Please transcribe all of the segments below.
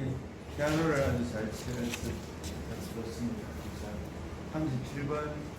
아이 피아노를 아주 잘 치면서 잘 들었습니다. 자, 37번.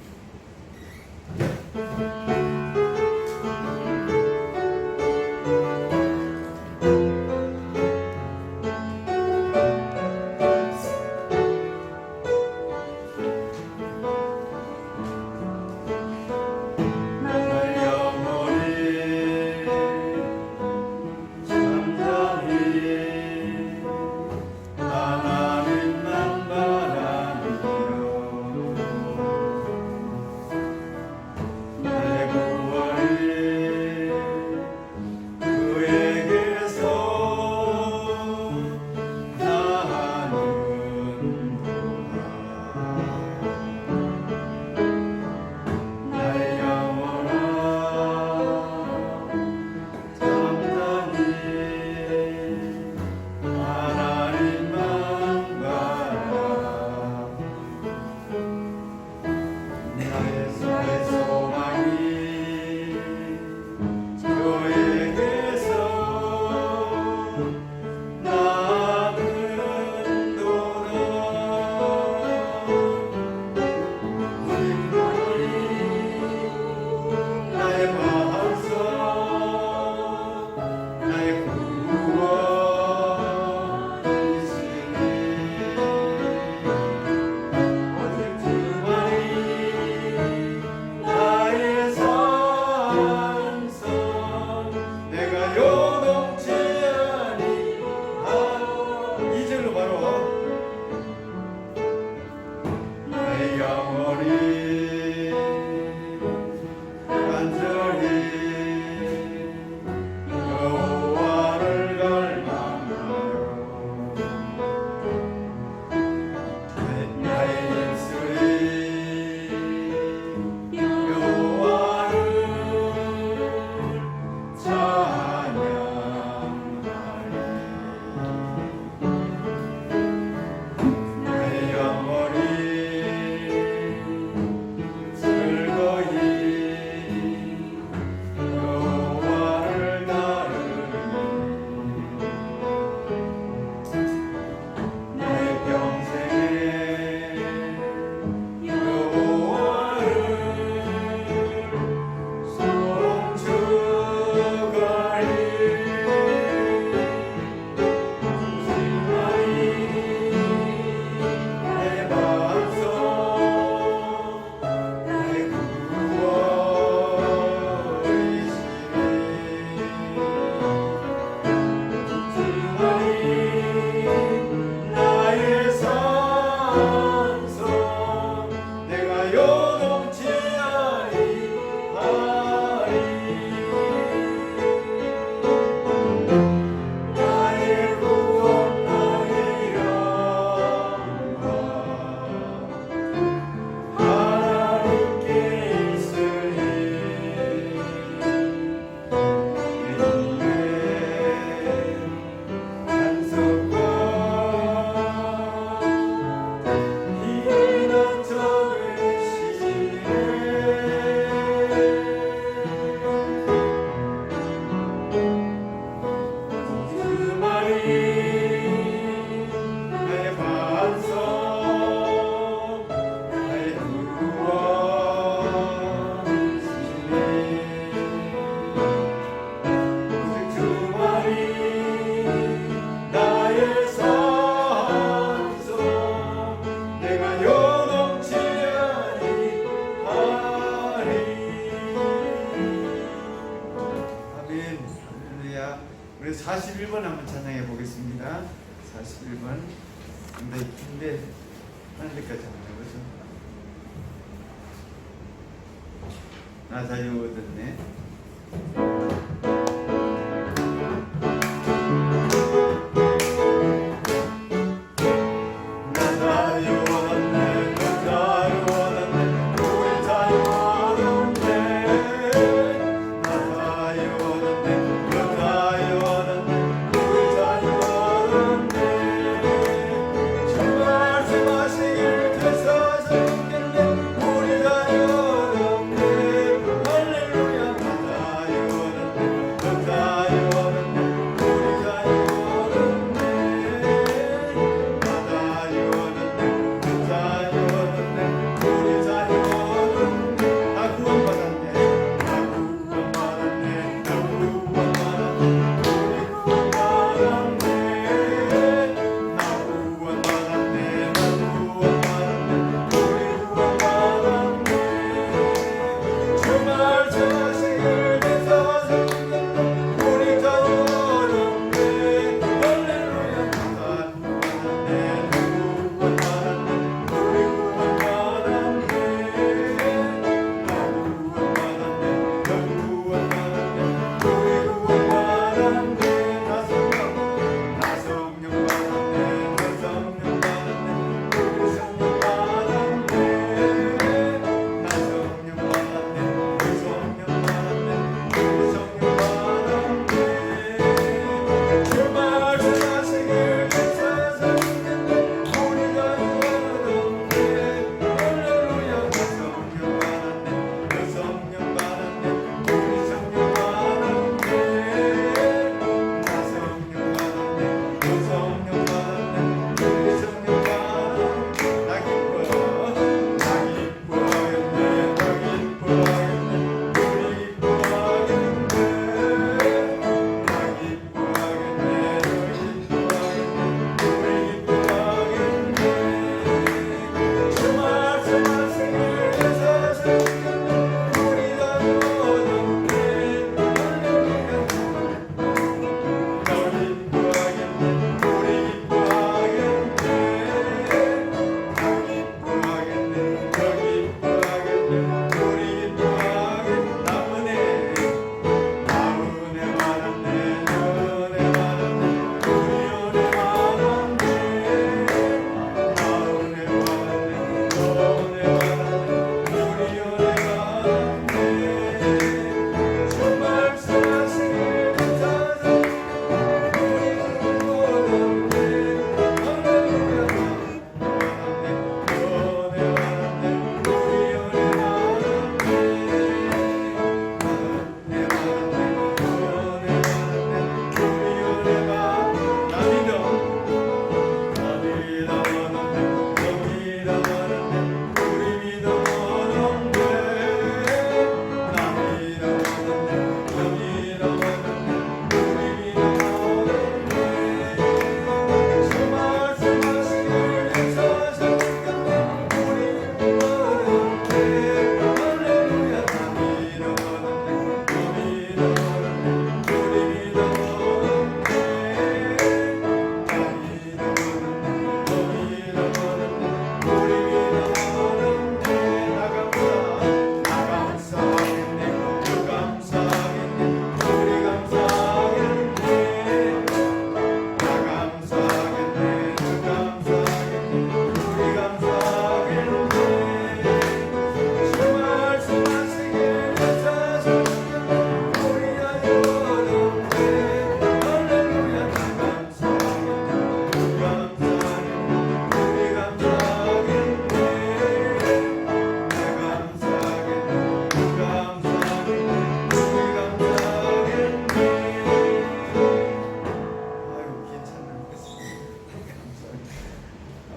우리 41번 한번 찬양해 보겠습니다. 41번. 근데 긴데 하늘까지 한번 해보죠. 나 자유 얻었네. 할렐루야.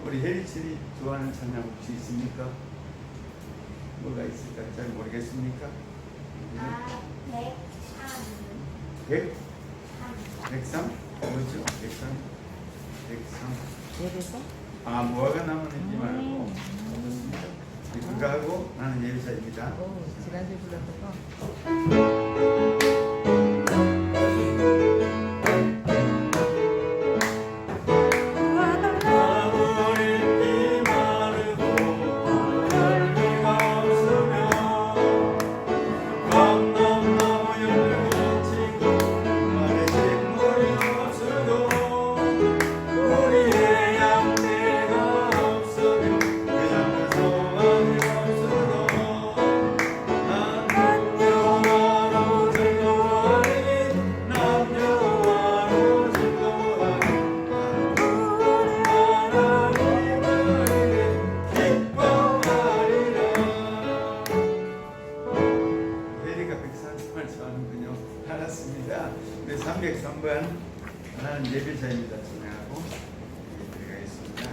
우리 혜리칠이 좋아하는 찬양 혹시 있습니까? 뭐가 있을까? 잘 모르겠습니까? 백삼? 뭐죠? 백삼? 예배서? 뭐가 나무는지 말고 어떻습니까? 그거 하고 나는 예배자입니다. 지난주에 불렀던 거. 알았습니다. 네, 303번 하나는 예배자입니다. 진행하고 들어가겠습니다.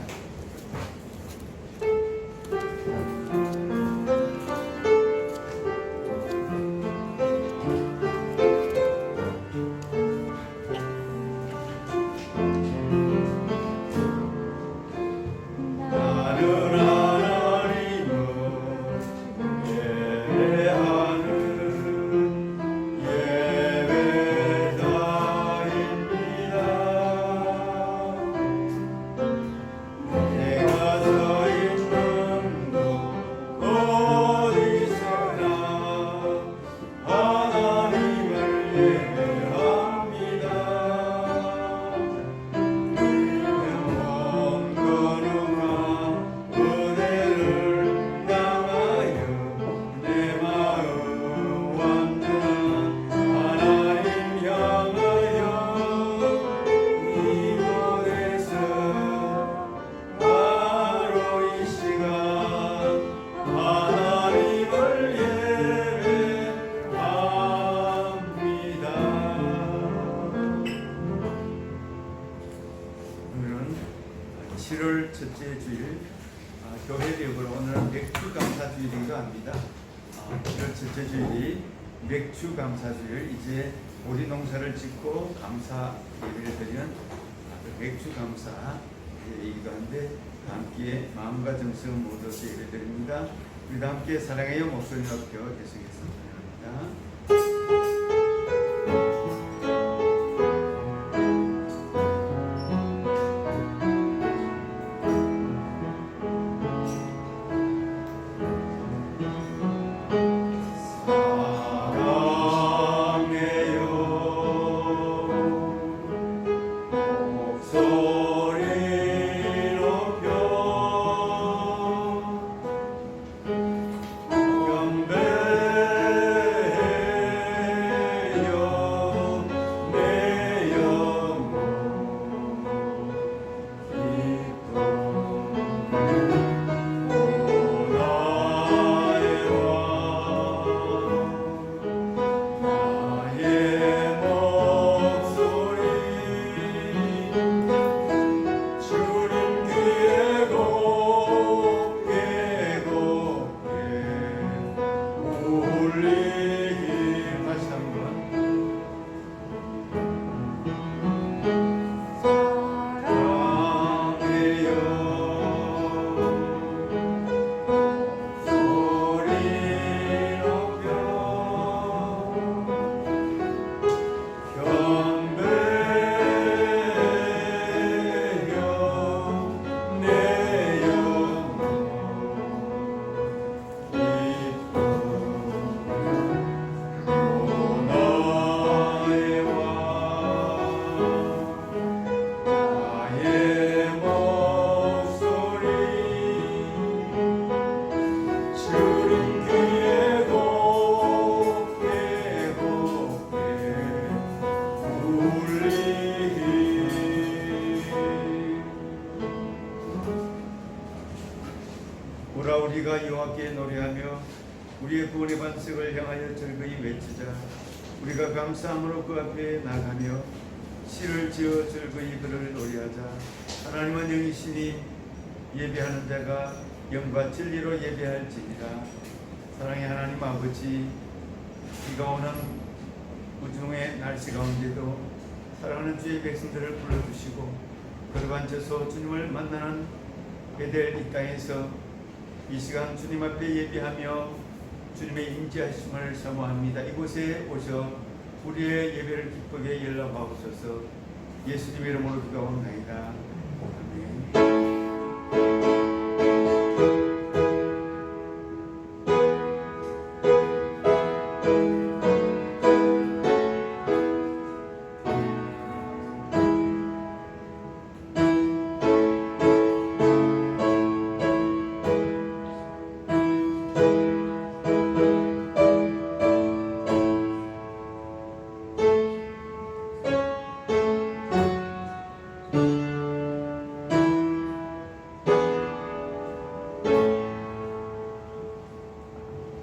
첫째 주일 교회력으로 오늘은 맥주감사주일인가 합니다. 7월 첫째 주일이 맥주감사주일, 이제 오리 농사를 짓고 감사 예배를 드리는 맥주감사이기도 한데 함께 마음과 정성을 모두 예배 드립니다. 우리도 함께 사랑해요 목소리 높여 계속해서 찬양합니다. 오라 우리가 여호와께 노래하며 우리의 구원의 반석을 향하여 즐거이 외치자. 우리가 감사함으로 그 앞에 나가며 시를 지어 즐거이 그를 노래하자. 하나님은 영이시니 예배하는 자가 영과 진리로 예배할지니라. 사랑의 하나님 아버지, 비가 오는 우중의 날씨 가운데도 사랑하는 주의 백성들을 불러주시고 걸어앉아서 주님을 만나는 베델 이 땅에서 이 시간 주님 앞에 예배하며 주님의 임재하심을 사모합니다. 이곳에 오셔 우리의 예배를 기쁘게 연락하옵소서. 예수님의 이름으로 기도하옵나이다. 아멘.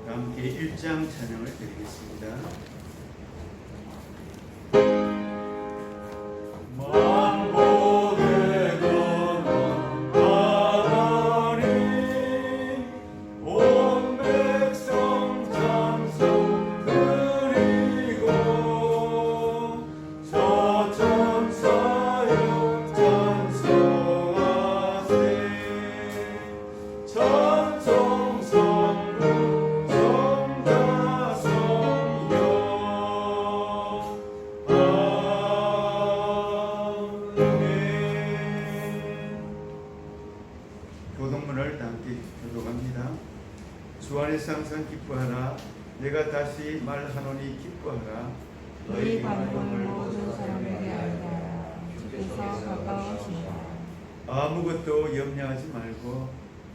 함께 1장 찬양을 드리겠습니다. 만복의 근원 하나님 온 백성 찬송 드리고 저천사여 찬송하세. 천성성부 교동문을 함께 교독합니다. 주 안에서 항상 기뻐하라. 내가 다시 말하노니 기뻐하라. 너희 관용을 모든 사람에게 알게 하라. 주께서 가까우시니라. 아무것도 염려하지 말고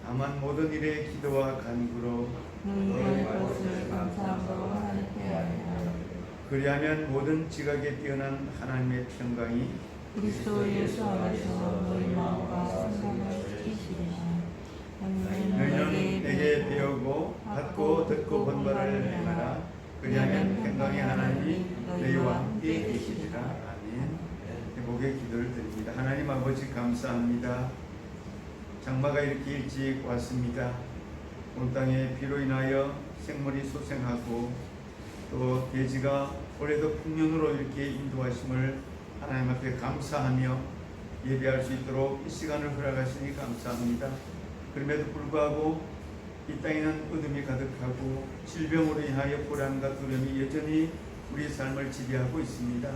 다만 모든 일에 기도와 간구로 너희의 것을 감사함으로 하나님께 알리라. 그리하면 모든 지각에 뛰어난 하나님의 평강이 그리스도 예수 안에서 너희 마음과 생각을 지키시리라. 너희는 내게 배우고 받고 듣고 본 바를 행하라. 그리하면 평강의 하나님이 너희와 함께 계시리라. 아멘. 회복의 기도를 드립니다. 하나님 아버지 감사합니다. 장마가 이렇게 일찍 왔습니다. 온 땅에 비로 인하여 생물이 소생하고 또 대지가 올해도 풍년으로 이렇게 인도하심을 하나님 앞에 감사하며 예배할 수 있도록 이 시간을 허락하시니 감사합니다. 그럼에도 불구하고 이 땅에는 어둠이 가득하고 질병으로 인하여 불안과 두려움이 여전히 우리 삶을 지배하고 있습니다.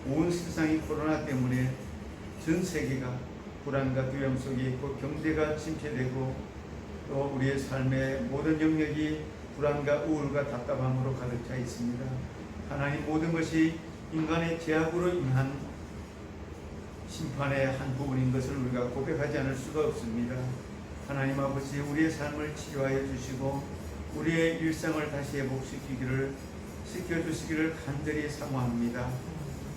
온 세상이 코로나 때문에 전 세계가 불안과 두려움 속에 있고 경제가 침체되고 또 우리의 삶의 모든 영역이 불안과 우울과 답답함으로 가득 차 있습니다. 하나님, 모든 것이 인간의 죄악으로 인한 심판의 한 부분인 것을 우리가 고백하지 않을 수가 없습니다. 하나님 아버지, 우리의 삶을 치료하여 주시고 우리의 일상을 다시 시켜주시기를 간절히 사모합니다.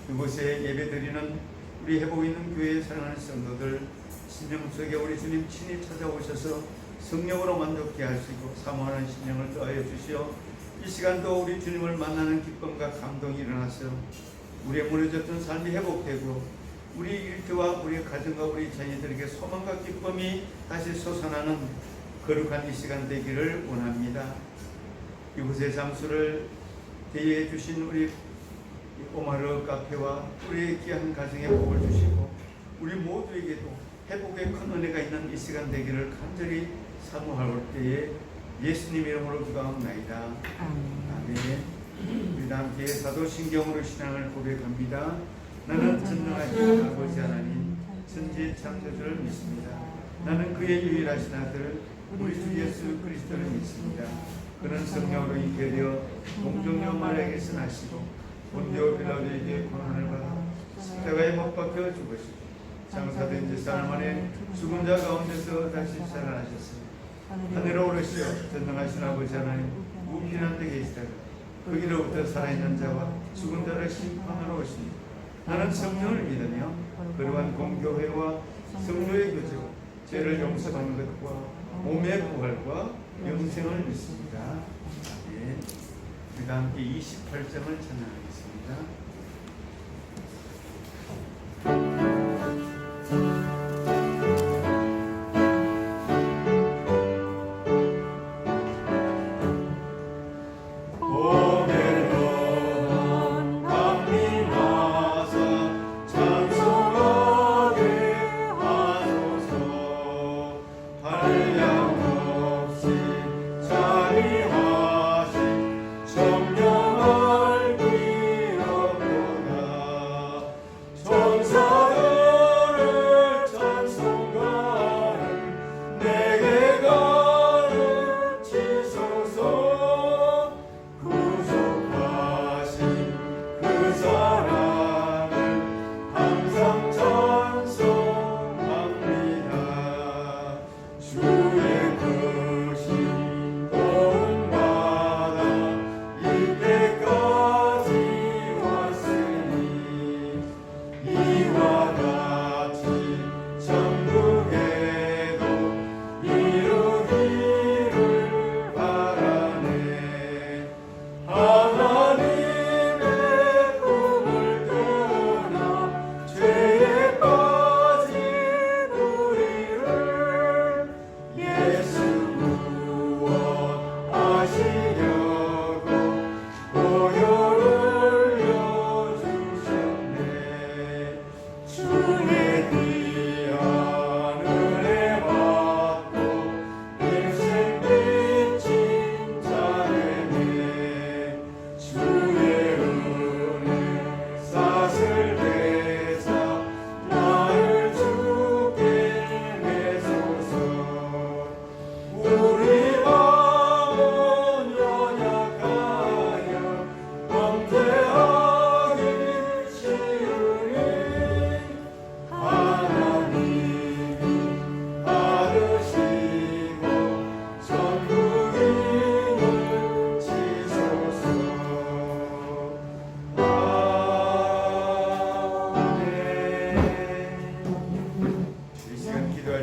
이곳에 예배드리는 우리 회복 있는 교회에 사랑하는 성도들 심령 속에 우리 주님 친히 찾아오셔서 성령으로 만족케 하시고 사모하는 심령을 더하여 주시어 이 시간도 우리 주님을 만나는 기쁨과 감동이 일어나서 우리의 무너졌던 삶이 회복되고 우리 일터와 우리 가정과 우리 자녀들에게 소망과 기쁨이 다시 솟아나는 거룩한 이 시간 되기를 원합니다. 이곳의 장소를 대여해 주신 우리 오마르 카페와 우리의 귀한 가정에 복을 주시고 우리 모두에게도 회복의 큰 은혜가 있는 이 시간 되기를 간절히 사모할 때에 예수님 이름으로 기도하옵나이다. 아멘. 우리 다 함께 사도신경으로 신앙을 고백합니다. 나는 전능하신 아버지 하나님 천지 창조주를 믿습니다. 나는 그의 유일하신 아들 우리 주 예수 그리스도를 믿습니다. 그는 성령으로 잉태되어 동정녀 마리아에게서 나시고 본디오 빌라도에게 고난을 받아 십자가에 못 박혀 죽으시고 장사된 지 사흘 만에 죽은 자 가운데서 다시 살아나셨습니다. 하늘에 오르시어 전능하신 아버지 하나님 우편한 데 계시다가 거기로부터 살아있는 자와 죽은 자를 심판하러 오십니다. 나는 성령을 믿으며 거룩한 공교회와 성도의 교제와 죄를 용서하는 것과 몸의 부활과 영생을 믿습니다. 네. 우리가 함께 28장을 찬양하겠습니다.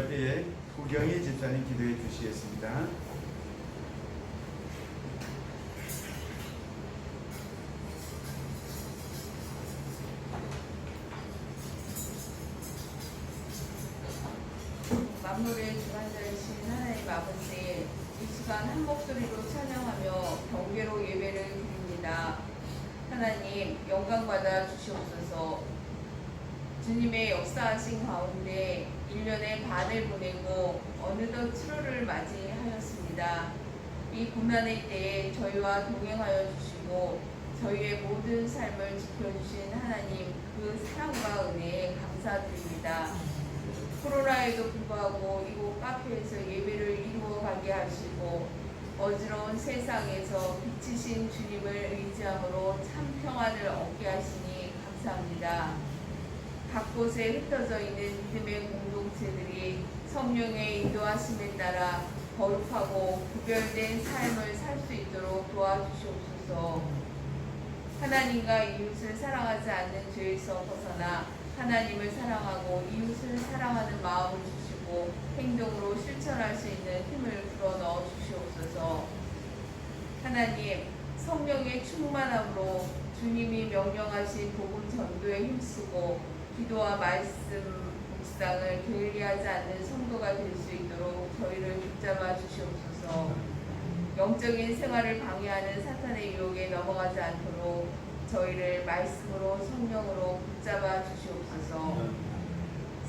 기도할 때에 구경희 집사님 기도해 주시겠습니다. 만물의 주관자이신 하나님 아버지, 이 시간 한 목소리로 찬양하며 경배로 예배를 드립니다. 하나님 영광 받아 주시옵소서. 주님의 역사하신 가운데 1년의 반을 보내고 어느덧 7월을 맞이하였습니다. 이 고난의 때에 저희와 동행하여 주시고 저희의 모든 삶을 지켜주신 하나님, 그 사랑과 은혜에 감사드립니다. 코로나에도 불구하고 이곳 카페에서 예배를 이루어가게 하시고 어지러운 세상에서 빛이신 주님을 의지함으로 참 평안을 얻게 하시니 감사합니다. 각 곳에 흩어져 있는 믿음의 공동체들이 성령의 인도하심에 따라 거룩하고 구별된 삶을 살 수 있도록 도와주시옵소서. 하나님과 이웃을 사랑하지 않는 죄에서 벗어나 하나님을 사랑하고 이웃을 사랑하는 마음을 주시고 행동으로 실천할 수 있는 힘을 불어넣어 주시옵소서. 하나님, 성령의 충만함으로 주님이 명령하신 복음 전도에 힘쓰고 기도와 말씀 묵상을 게을리하지 않는 성도가 될 수 있도록 저희를 붙잡아 주시옵소서. 영적인 생활을 방해하는 사탄의 유혹에 넘어가지 않도록 저희를 말씀으로 성령으로 붙잡아 주시옵소서.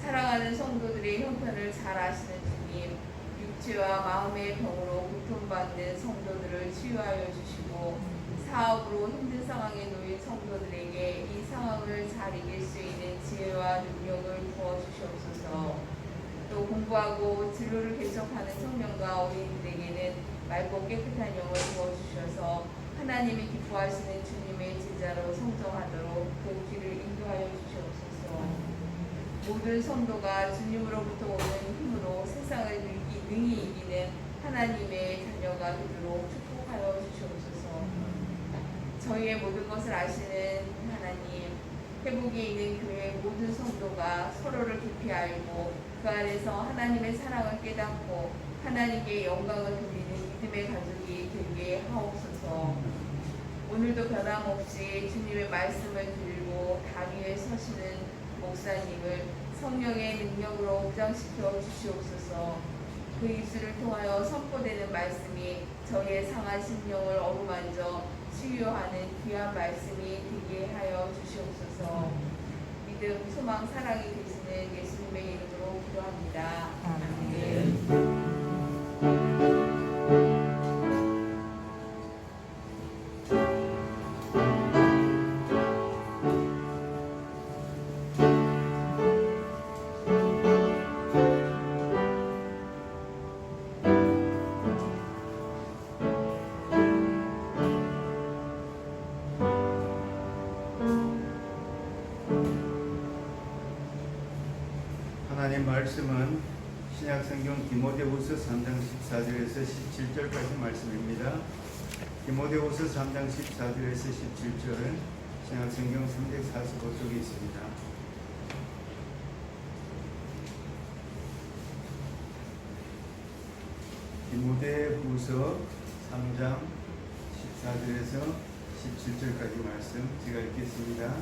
사랑하는 성도들의 형편을 잘 아시는 주님, 육체와 마음의 병으로 고통받는 성도들을 치유하여 주시고 사업으로 힘든 상황에 놓인 성도들에게 이 상황을 잘 이길 수 있는 지혜와 능력을 부어 주시옵소서. 또 공부하고 진로를 개척하는 청년과 어린이들에게는 맑고 깨끗한 영을 부어 주셔서 하나님이 기뻐하시는 주님의 제자로 성정하도록 그 길을 인도하여 주시옵소서. 모든 성도가 주님으로부터 오는 힘으로 세상을 능히 이기는 하나님의 자녀가 되도록 축복하여 주시옵소서. 저희의 모든 것을 아시는 하나님, 회복에 있는 교회 모든 성도가 서로를 깊이 알고 그 안에서 하나님의 사랑을 깨닫고 하나님께 영광을 돌리는 믿음의 가족이 되게 하옵소서. 오늘도 변함없이 주님의 말씀을 들고 단 위에 서시는 목사님을 성령의 능력으로 무장시켜 주시옵소서. 그 입술을 통하여 선포되는 말씀이 저희의 상한 심령을 어루만져 치유하는 귀한 말씀이 되게 하여 주시옵소서. 믿음, 소망, 사랑이 되시는 예수님의 이름으로 기도합니다. 아멘. 하나님 말씀은 신약성경 디모데후서 3장 14절에서 17절까지 말씀입니다. 디모데후서 3장 14절에서 17절은 신약성경 345쪽에 있습니다. 디모데후서 3장 14절에서 17절까지 말씀 제가 읽겠습니다.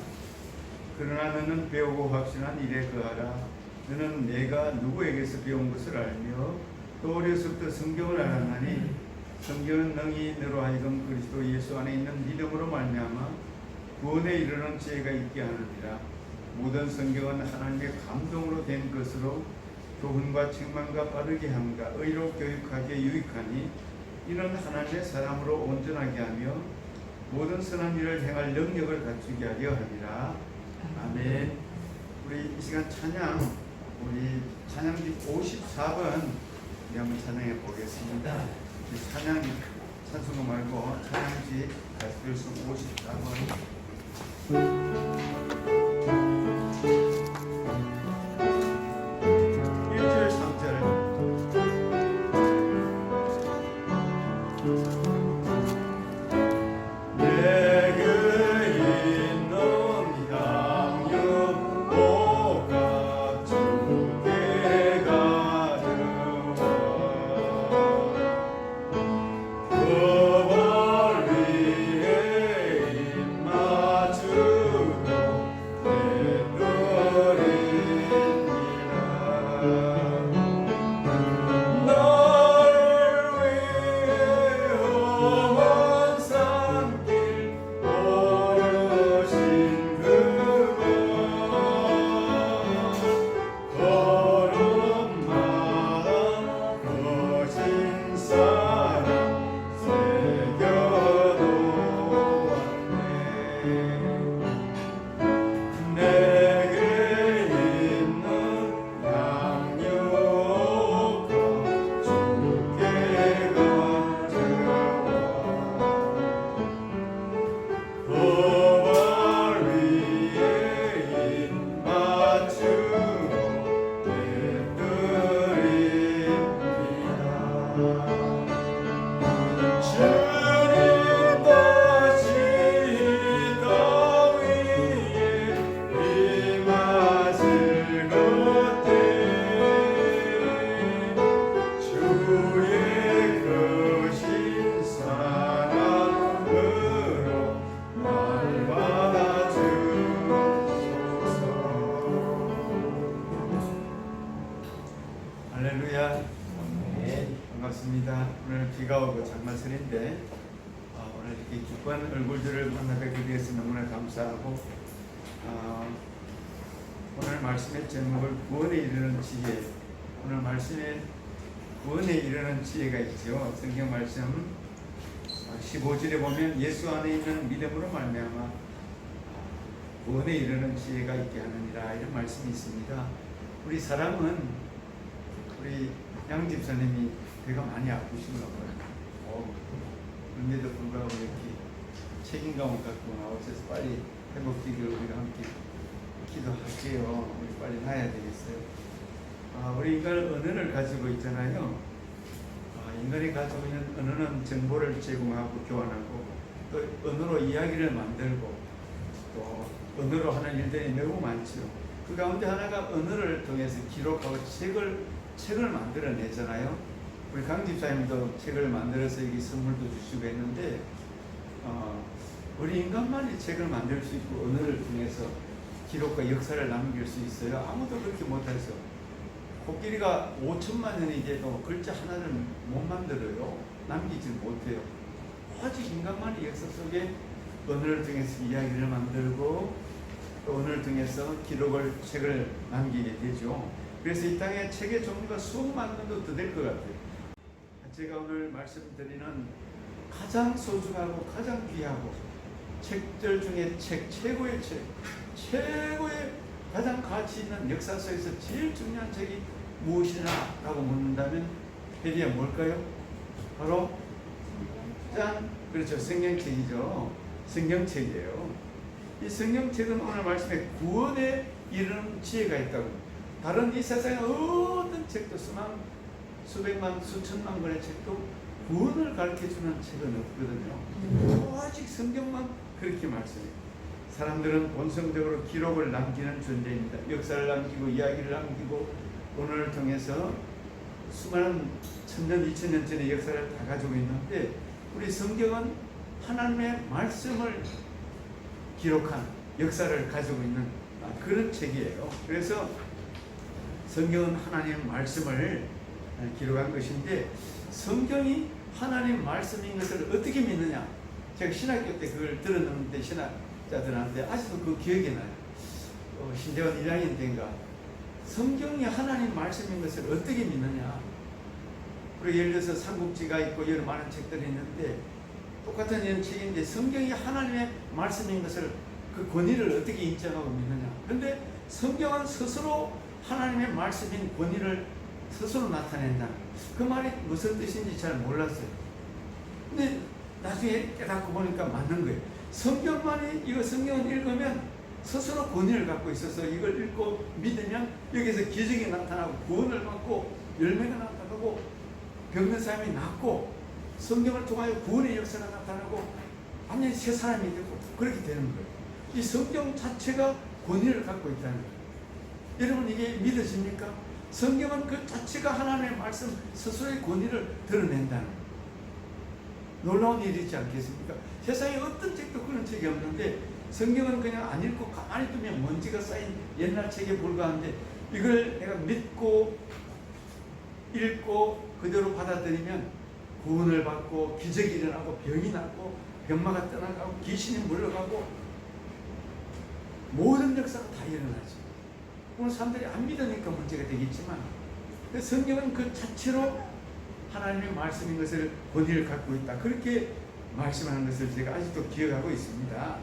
그러나 너는 배우고 확신한 일에 거하라. 너는 내가 누구에게서 배운 것을 알며 또 어려서부터 성경을 알았나니 성경은 능히 너로 하여금 그리스도 예수 안에 있는 믿음으로 말미암아 구원에 이르는 지혜가 있게 하느니라. 모든 성경은 하나님의 감동으로 된 것으로 교훈과 책망과 바르게 함과 의로 교육하기에 유익하니 이는 하나님의 사람으로 온전하게 하며 모든 선한 일을 행할 능력을 갖추게 하려 하리라. 아멘. 우리 이 시간 찬양, 우리 찬양지 54번 우리 한번 찬양해 보겠습니다. 찬양 찬송가 말고 찬양지 가스필수 54번. 1절 3절. 할렐루야. 반갑습니다. 오늘 비가 오고 장마철인데 오늘 이렇게 기쁜 얼굴들을 만나 뵙게 되어서 너무나 감사하고 오늘 말씀의 제목을 구원에 이르는 지혜. 오늘 말씀에 구원에 이르는 지혜가 있죠. 성경 말씀 15절에 보면 예수 안에 있는 믿음으로 말미암아 구원에 이르는 지혜가 있게 하느니라 이런 말씀이 있습니다. 우리 사람은 우리 양 집사님이 배가 많이 아프신가 봐요. 그런데도 불구하고 이렇게 책임감을 갖고 나오셔서 빨리 회복되기를 우리가 함께 기도할게요. 우리 빨리 나야 되겠어요. 우리 인간은 언어를 가지고 있잖아요. 인간이 가지고 있는 언어는 정보를 제공하고 교환하고 또 언어로 이야기를 만들고 또 언어로 하는 일들이 너무 많죠. 그 가운데 하나가 언어를 통해서 기록하고 책을 만들어내잖아요. 우리 강 집사님도 책을 만들어서 여기 선물도 주시고 했는데 우리 인간만이 책을 만들 수 있고 언어를 통해서 기록과 역사를 남길 수 있어요. 아무도 그렇게 못해서 코끼리가 5천만 년이 돼도 글자 하나를 못 만들어요. 남기지 못해요. 오직 인간만이 역사 속에 언어를 통해서 이야기를 만들고 또 언어를 통해서 책을 남기게 되죠. 그래서 이 땅에 책의 종류가 수억만 년도 더 될 것 같아요. 제가 오늘 말씀드리는 가장 소중하고 가장 귀하고 책들 중에 최고의 최고의 가장 가치 있는 역사 속에서 제일 중요한 책이 무엇이냐 라고 묻는다면 해리야 뭘까요? 바로 짠! 그렇죠. 성경책이죠. 성경책이에요. 이 성경책은 오늘 말씀에 구원에 이르는 지혜가 있다고. 다른 이 세상에 어떤 책도 수백만 수천만 권의 책도 구원을 가르쳐주는 책은 없거든요. 오직 성경만 그렇게 말씀해요. 사람들은 본성적으로 기록을 남기는 존재입니다. 역사를 남기고 이야기를 남기고 오늘을 통해서 수많은 1000년, 2000년 전의 역사를 다 가지고 있는데 우리 성경은 하나님의 말씀을 기록한 역사를 가지고 있는 그런 책이에요. 그래서 성경은 하나님의 말씀을 기록한 것인데 성경이 하나님 말씀인 것을 어떻게 믿느냐. 제가 신학교 때 그걸 들었는데 신학자들한테 아직도 그 기억이 나요. 신대원 1학년 때인가 성경이 하나님 말씀인 것을 어떻게 믿느냐. 그리고 예를 들어서 삼국지가 있고 여러 많은 책들이 있는데 똑같은 이런 책인데 성경이 하나님의 말씀인 것을 그 권위를 어떻게 인정하고 믿느냐. 그런데 성경은 스스로 하나님의 말씀인 권위를 스스로 나타낸다. 그 말이 무슨 뜻인지 잘 몰랐어요. 근데 나중에 깨닫고 보니까 맞는 거예요. 성경을 읽으면 스스로 권위를 갖고 있어서 이걸 읽고 믿으면 여기서 기적이 나타나고 구원을 받고 열매가 나타나고 병든 사람이 낫고 성경을 통하여 구원의 역사가 나타나고 완전히 새 사람이 되고 그렇게 되는 거예요. 이 성경 자체가 권위를 갖고 있다는 거예요. 여러분 이게 믿어집니까? 성경은 그 자체가 하나님의 말씀 스스로의 권위를 드러낸다는 거예요. 놀라운 일이지 않겠습니까? 세상에 어떤 책도 그런 책이 없는데 성경은 그냥 안 읽고 가만히 두면 먼지가 쌓인 옛날 책에 불과한데 이걸 내가 믿고 읽고 그대로 받아들이면 구원을 받고 기적이 일어나고 병이 낫고 병마가 떠나가고 귀신이 물러가고 모든 역사가 다 일어나죠. 오늘 사람들이 안 믿으니까 문제가 되겠지만 성경은 그 자체로 하나님의 말씀인 것을 권위를 갖고 있다. 그렇게 말씀하는 것을 제가 아직도 기억하고 있습니다.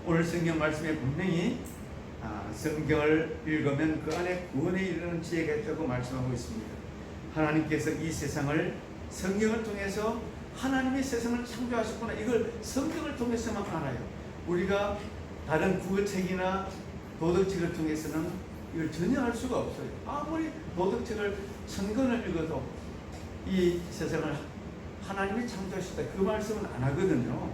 오늘 성경 말씀에 분명히 성경을 읽으면 그 안에 구원에 이르는 지혜가 있다고 말씀하고 있습니다. 하나님께서 이 세상을 성경을 통해서 하나님의 세상을 창조하셨구나. 이걸 성경을 통해서만 알아요. 우리가 다른 국어책이나 도덕책을 통해서는 이걸 전혀 알 수가 없어요. 아무리 도덕책을 1000권을 읽어도 이 세상을 하나님이 창조하셨다. 그 말씀은 안 하거든요.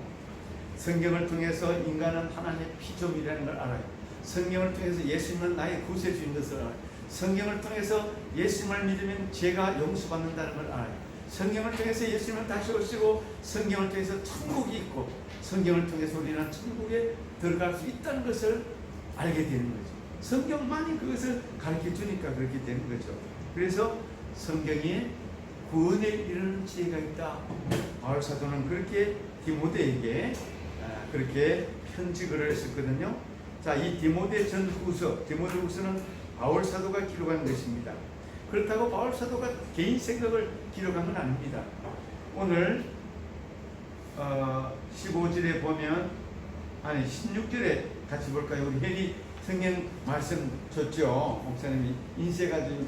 성경을 통해서 인간은 하나님의 피조물이라는 걸 알아요. 성경을 통해서 예수님은 나의 구세주인 것을 알아요. 성경을 통해서 예수님을 믿으면 죄가 용서받는다는 걸 알아요. 성경을 통해서 예수님은 다시 오시고 성경을 통해서 천국이 있고 성경을 통해서 우리는 천국에 들어갈 수 있다는 것을 알게 되는 거죠. 성경만이 그것을 가르쳐 주니까 그렇게 되는 거죠. 그래서 성경에 구원에 이르는 지혜가 있다. 바울 사도는 그렇게 디모데에게 그렇게 편지글을 썼거든요. 자, 이 디모데 전후서, 디모데후서는 바울 사도가 기록한 것입니다. 그렇다고 바울 사도가 개인 생각을 기록한 건 아닙니다. 오늘 15절에 보면, 아니 16절에 같이 볼까요? 우리 혜리 성경 말씀 줬죠. 목사님이 인쇄가지고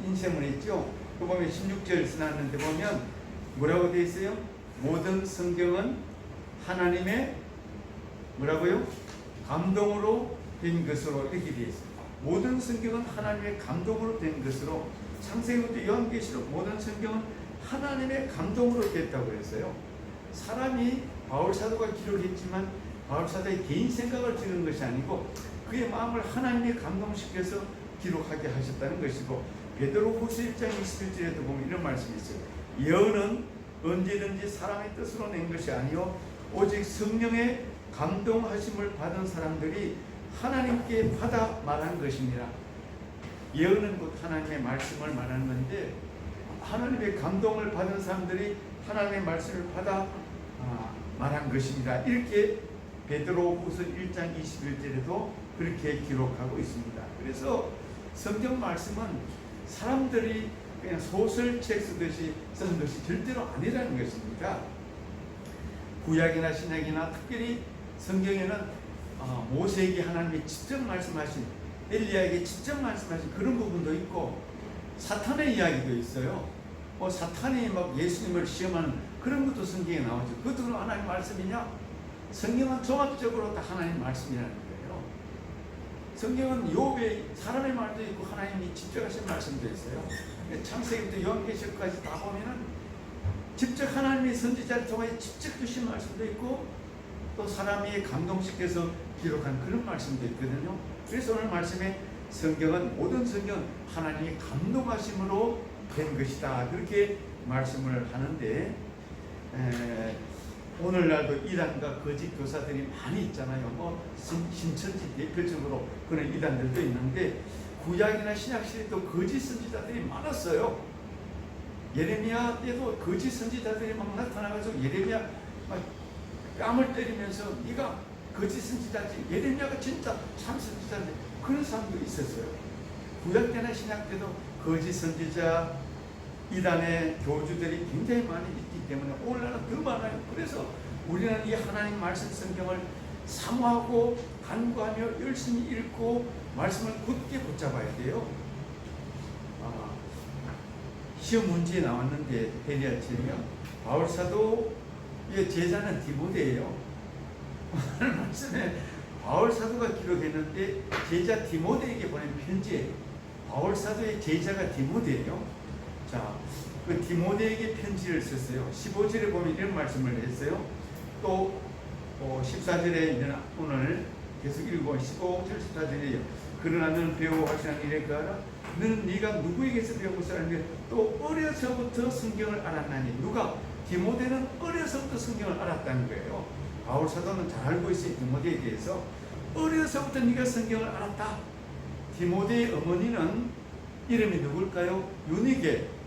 인쇄문 했죠. 그 보면 16절 써놨는데 보면 뭐라고 되어 있어요? 모든 성경은 하나님의 뭐라고요? 감동으로 된 것으로 이렇게 되어 있어요. 모든 성경은 하나님의 감동으로 된 것으로, 창세기부터 요한계시록 모든 성경은 하나님의 감동으로 됐다고 했어요. 사람이 바울 사도가 기록했지만 바울 사도의 개인 생각을 적은 것이 아니고 그의 마음을 하나님이 감동시켜서 기록하게 하셨다는 것이고, 베드로후서 1장 21절에도 보면 이런 말씀이 있어요. 예언은 언제든지 사람의 뜻으로 낸 것이 아니요 오직 성령의 감동하심을 받은 사람들이 하나님께 받아 말한 것이니라. 예언은 곧 하나님의 말씀을 말하는 건데, 하나님의 감동을 받은 사람들이 하나님의 말씀을 받아 말한 것입니다. 이렇게 베드로후서 1장 21절에도 그렇게 기록하고 있습니다. 그래서 성경 말씀은 사람들이 그냥 소설책 쓰듯이 쓴 것이 절대로 아니라는 것입니다. 구약이나 신약이나 특별히 성경에는 모세에게 하나님이 직접 말씀하신, 엘리야에게 직접 말씀하신 그런 부분도 있고, 사탄의 이야기도 있어요. 사탄이 막 예수님을 시험하는 그런 것도 성경에 나오죠. 그것도 하나님 말씀이냐? 성경은 종합적으로 다 하나님 말씀이라는 거예요. 성경은 욥의 사람의 말도 있고 하나님이 직접 하신 말씀도 있어요. 창세기부터 요한계시록까지 다 보면은 직접 하나님의 선지자를 통해 직접 주신 말씀도 있고, 또 사람이 감동시켜서 기록한 그런 말씀도 있거든요. 그래서 오늘 말씀에 성경은, 모든 성경은 하나님이 감동하심으로 된 것이다, 그렇게 말씀을 하는데, 오늘날도 이단과 거짓 교사들이 많이 있잖아요. 신천지 대표적으로 그런 이단들도 있는데, 구약이나 신약시대도 거짓 선지자들이 많았어요. 예레미야 때도 거짓 선지자들이 막 나타나가지고 예레미야 막 뺨을 때리면서 네가 거짓 선지자지, 예레미야가 진짜 참 선지자인데, 그런 사람도 있었어요. 구약 때나 신약 때도 거짓 선지자, 이단의 교주들이 굉장히 많이 있기 때문에 오늘날은 더 많아요. 그래서 우리는 이 하나님 말씀 성경을 사모하고 간구하며 열심히 읽고 말씀을 굳게 붙잡아야 돼요. 시험 문제에 나왔는데 베리아치면 바울 사도의 제자는 디모데예요. 오늘 말씀에 바울 사도가 기록했는데 제자 디모데에게 보낸 편지예요. 바울 사도의 제자가 디모데예요. 자, 그 디모데에게 편지를 썼어요. 15절에 보면 이런 말씀을 했어요. 또 14절에 오늘 계속 읽고 15절 14절이에요. 그러나 너는 배우고 확신한 일에 그하라. 너는 네가 누구에게서 배우고 살았는데 또 어려서부터 성경을 알았나니. 누가? 디모데는 어려서부터 성경을 알았다는 거예요. 바울 사도는 잘 알고 있어요. 디모데에 대해서. 어려서부터 네가 성경을 알았다. 디모데의 어머니는 이름이 누굴까요? 유니게.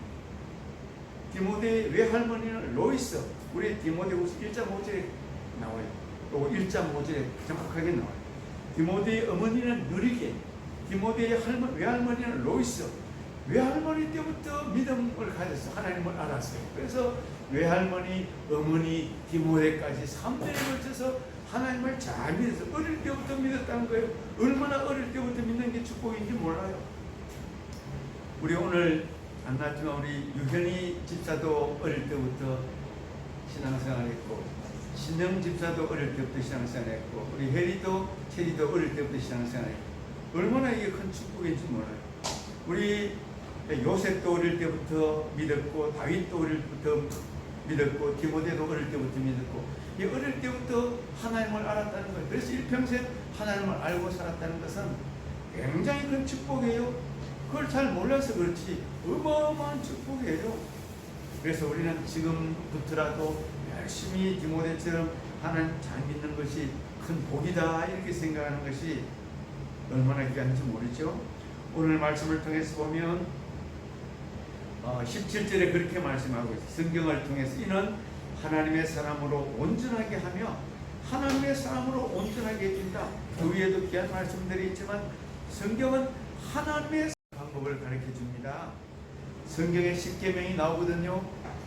디모데의 외할머니는 로이스. 우리 디모데후서 1.5절에 나와요. 또 1.5절에 정확하게 나와요. 디모데의 어머니는 누리게. 디모데의 외할머니는 로이스. 외할머니 때부터 믿음을 가졌어. 하나님을 알았어요. 그래서 외할머니, 어머니, 디모데까지 3대에 걸쳐서 하나님을 잘 믿어서 어릴 때부터 믿었다는 거예요. 얼마나 어릴 때부터 믿는 게 축복인지 몰라요. 우리 오늘 안 나왔지만 우리 유현이 집사도 어릴 때부터 신앙생활했고, 신영 집사도 어릴 때부터 신앙생활했고, 우리 혜리도 체리도 어릴 때부터 신앙생활했고, 얼마나 이게 큰 축복인지 몰라요. 우리 요셉도 어릴 때부터 믿었고, 다윗도 어릴 때부터 믿었고, 디모데도 어릴 때부터 믿었고, 이 어릴 때부터 하나님을 알았다는 거예요. 그래서 일평생 하나님을 알고 살았다는 것은 굉장히 큰 축복이에요. 그걸 잘 몰라서 그렇지 어마어마한 축복이에요. 그래서 우리는 지금부터라도 열심히 디모데처럼 하나님 잘 믿는 것이 큰 복이다, 이렇게 생각하는 것이 얼마나 귀한지 모르죠. 오늘 말씀을 통해서 보면 17절에 그렇게 말씀하고 있어요. 성경을 통해서 이는 하나님의 사람으로 온전하게 하며 하나님의 사람으로 온전하게 해준다. 그 위에도 귀한 말씀들이 있지만 성경은 하나님의 방법을 가르쳐 줍니다. 성경에 십계명이 나오거든요.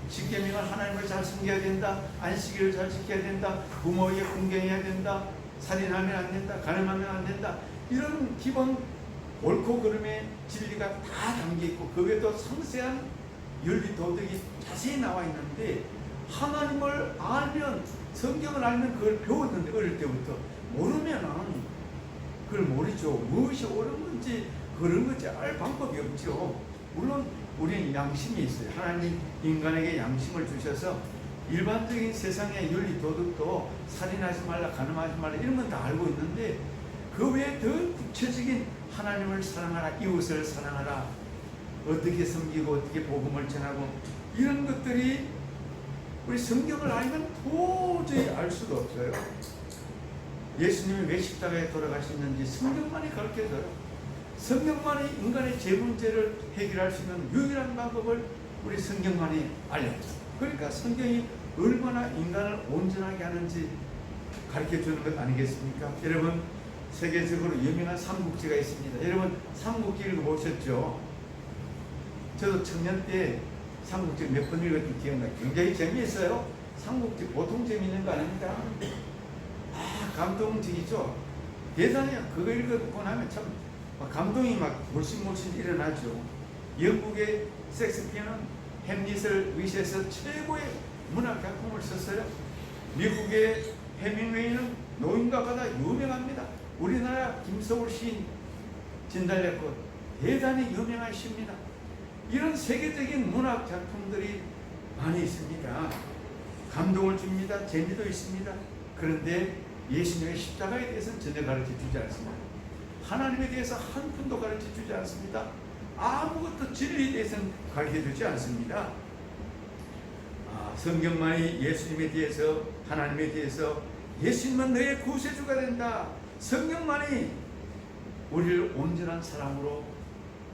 십계명은 하나님을 잘 섬겨야 된다. 안식일을 잘 지켜야 된다. 부모에게 공경해야 된다. 살인하면 안 된다. 간음하면 안 된다. 이런 기본 옳고 그름의 진리가 다 담겨있고 그 외에도 상세한 윤리 도덕이 자세히 나와 있는데 하나님을 알면 성경을 알면 그걸 배웠는데 어릴 때부터 모르면은 그걸 모르죠. 무엇이 옳은 건지 그런 건지 알 방법이 없죠. 물론 우리는 양심이 있어요. 하나님 인간에게 양심을 주셔서 일반적인 세상의 윤리 도덕도 살인하지 말라 간음하지 말라 이런 건 다 알고 있는데 그 외에 더 구체적인 하나님을 사랑하라, 이웃을 사랑하라, 어떻게 섬기고 어떻게 복음을 전하고 이런 것들이 우리 성경을 알면 도저히 알 수가 없어요. 예수님이 왜 십자가에 돌아가셨는지 성경만이 가르쳐줘요. 성경만이 인간의 죄 문제를 해결할 수 있는 유일한 방법을 우리 성경만이 알려줘요. 그러니까 성경이 얼마나 인간을 온전하게 하는지 가르쳐주는 것 아니겠습니까? 여러분 세계적으로 유명한 삼국지가 있습니다. 여러분 삼국지 읽어보셨죠? 저도 청년 때 삼국지 몇 번 읽었던 기억나요. 굉장히 재미있어요. 삼국지 보통 재미있는 거 아닙니다. 감동적이죠. 대단해요. 그거 읽고 나면 참 감동이 막 물씬 일어나죠. 영국의 섹스피어는 햄릿을 위시해서 최고의 문학 작품을 썼어요. 미국의 해밍웨이는 노인과 바다 유명합니다. 우리나라 김서울 시인 진달래꽃 대단히 유명한 시입니다. 이런 세계적인 문학 작품들이 많이 있습니다. 감동을 줍니다. 재미도 있습니다. 그런데 예수님의 십자가에 대해서는 전혀 가르쳐 주지 않습니다. 하나님에 대해서 한 푼도 가르쳐 주지 않습니다. 아무것도 진리에 대해서는 가르쳐 주지 않습니다. 성경만이 예수님에 대해서 하나님에 대해서 예수님은 너의 구세주가 된다. 성경만이 우리를 온전한 사람으로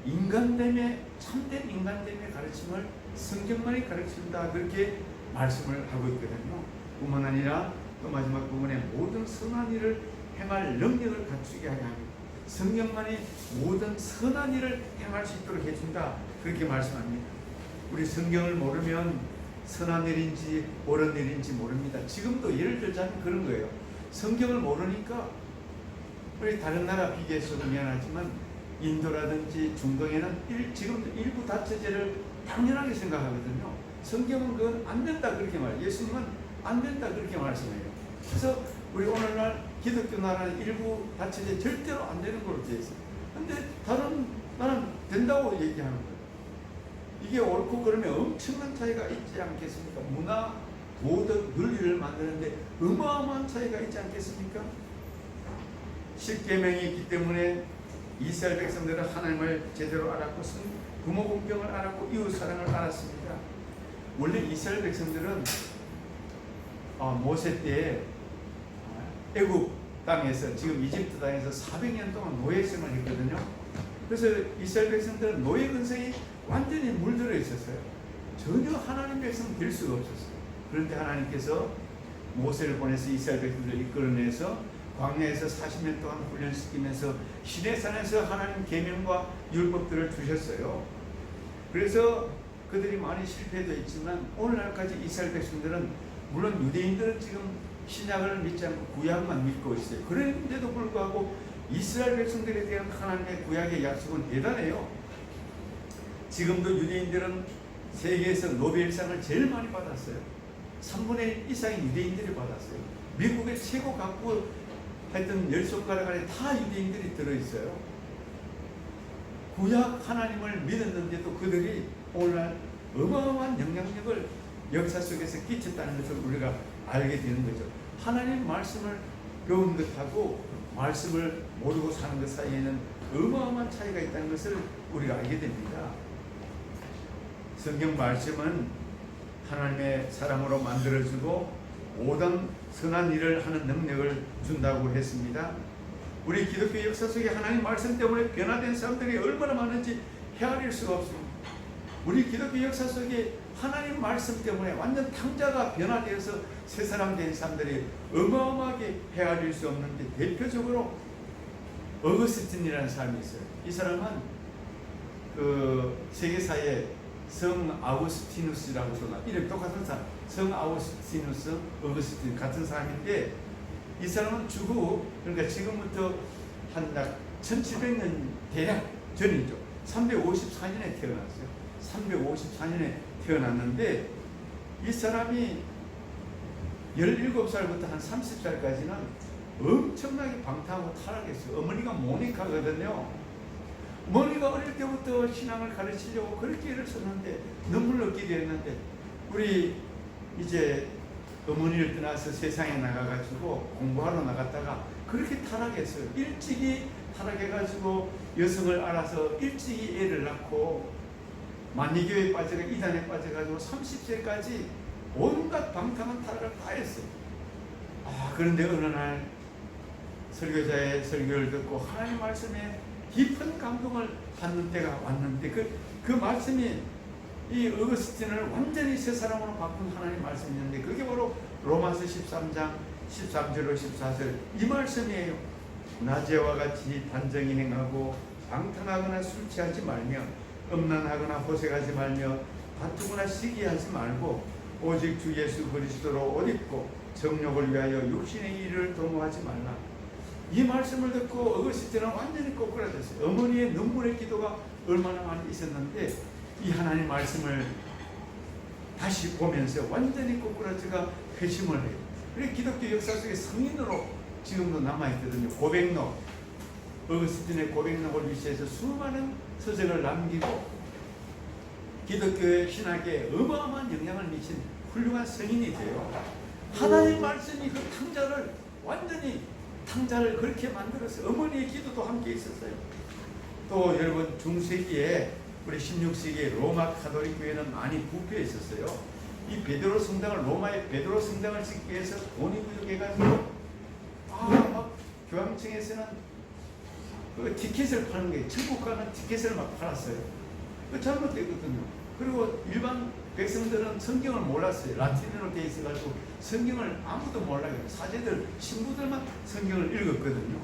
인간됨의 참된 인간됨의 가르침을 성경만이 가르친다. 그렇게 말씀을 하고 있거든요. 뿐만 아니라 또 마지막 부분에 모든 선한 일을 행할 능력을 갖추게 하여 합니다. 성경만이 모든 선한 일을 행할 수 있도록 해준다. 그렇게 말씀합니다. 우리 성경을 모르면 선한 일인지 옳은 일인지 모릅니다. 지금도 예를 들자면 그런 거예요. 성경을 모르니까 우리 다른 나라 비교해서도 미안하지만 인도라든지 중동에는 지금도 일부 다처제를 당연하게 생각하거든요. 성경은 그건 안 된다 그렇게 말해요. 예수님은 안 된다 그렇게 말씀해요. 그래서 우리 오늘날 기독교 나라는 일부 다처제 절대로 안 되는 걸로 되어 있어요. 근데 다른 나라는 된다고 얘기하는 거예요. 이게 옳고 그러면 엄청난 차이가 있지 않겠습니까? 문화, 도덕, 윤리를 만드는데 어마어마한 차이가 있지 않겠습니까? 십계명이 있기 때문에 이스라엘 백성들은 하나님을 제대로 알았고 부모 공경을 알았고 이웃 사랑을 알았습니다. 원래 이스라엘 백성들은 모세 때 애굽 땅에서 지금 이집트 땅에서 400년 동안 노예 생활을 했거든요. 그래서 이스라엘 백성들은 노예 근성이 완전히 물들어 있었어요. 전혀 하나님 백성 될 수가 없었어요. 그런데 하나님께서 모세를 보내서 이스라엘 백성들을 이끌어내서 광야에서 40년 동안 훈련시키면서 시내산에서 하나님 계명과 율법들을 주셨어요. 그래서 그들이 많이 실패도 했지만 오늘날까지 이스라엘 백성들은 물론 유대인들은 지금 신약을 믿지 않고 구약만 믿고 있어요. 그런데도 불구하고 이스라엘 백성들에 대한 하나님의 구약의 약속은 대단해요. 지금도 유대인들은 세계에서 노벨상을 제일 많이 받았어요. 3분의 1 이상의 유대인들이 받았어요. 미국의 최고 갖고 하여튼 10손가락 안에 다 유대인들이 들어있어요. 구약 하나님을 믿었는데도 그들이 오늘날 어마어마한 영향력을 역사 속에서 끼쳤다는 것을 우리가 알게 되는 거죠. 하나님 말씀을 배운 것하고 말씀을 모르고 사는 것 사이에는 어마어마한 차이가 있다는 것을 우리가 알게 됩니다. 성경 말씀은 하나님의 사람으로 만들어주고 모든 선한 일을 하는 능력을 준다고 했습니다. 우리 기독교 역사 속에 하나님 말씀 때문에 변화된 사람들이 얼마나 많은지 헤아릴 수가 없습니다. 우리 기독교 역사 속에 하나님 말씀 때문에 완전 탕자가 변화되어서 새 사람 된 사람들이 어마어마하게 헤아릴 수 없는데, 대표적으로 어거스틴이라는 사람이 있어요. 이 사람은 그 세계사에 성 아우구스티누스라고 써, 이름 똑같은 사람, 성 아우구스티누스, 어거스틴 같은 사람인데, 이 사람은 주후, 그러니까 지금부터 한 1700년 대략 전이죠. 354년에 태어났어요. 354년에 태어났는데, 이 사람이 17살부터 한 30살까지는 엄청나게 방탕하고 타락했어요. 어머니가 모니카거든요. 어머니가 어릴 때부터 신앙을 가르치려고 그렇게 애를 썼는데 눈물 넣기도 했는데, 우리 이제 어머니를 떠나서 세상에 나가가지고 공부하러 나갔다가 그렇게 타락했어요. 일찍이 타락해가지고 여성을 알아서 일찍이 애를 낳고 만리교에 빠져가 이단에 빠져가지고 30세까지 온갖 방탕한 타락을 다 했어요. 그런데 어느 날 설교자의 설교를 듣고 하나님 말씀에 깊은 감동을 받는 때가 왔는데, 그 말씀이 이 어거스틴을 완전히 새 사람으로 바꾼 하나님 말씀이었는데, 그게 바로 로마서 13장 13절로 14절 이 말씀이에요. 낮에와 같이 단정히 행하고 방탕하거나 술 취하지 말며 음란하거나 호색하지 말며 다투거나 시기하지 말고 오직 주 예수 그리스도로 옷 입고 정욕을 위하여 육신의 일을 도모하지 말라. 이 말씀을 듣고 어거스틴은 완전히 꼬꾸라졌어요. 어머니의 눈물의 기도가 얼마나 많이 있었는데, 이 하나님 말씀을 다시 보면서 완전히 꼬꾸라져가 회심을 해요. 그래서 기독교 역사 속에 성인으로 지금도 남아있거든요. 고백록, 어거스틴의 고백록을 위시해서 수많은 서적을 남기고 기독교의 신학에 어마어마한 영향을 미친 훌륭한 성인이 돼요. 하나님 말씀이 그 탕자를 그렇게 만들었어요. 어머니의 기도도 함께 있었어요. 또 여러분, 중세기에 우리 16세기에 로마 가톨릭 교회는 많이 부패해 있었어요. 이 베드로 성당을, 로마의 베드로 성당을 짓기 위해서 돈이 부족해가지고 막 교황청에서는 그 티켓을 파는 게, 천국 가는 티켓을 막 팔았어요. 그 잘못됐거든요. 그리고 일반 백성들은 성경을 몰랐어요. 라틴어로 되어 있어가지고 성경을 아무도 몰라요. 사제들, 신부들만 성경을 읽었거든요.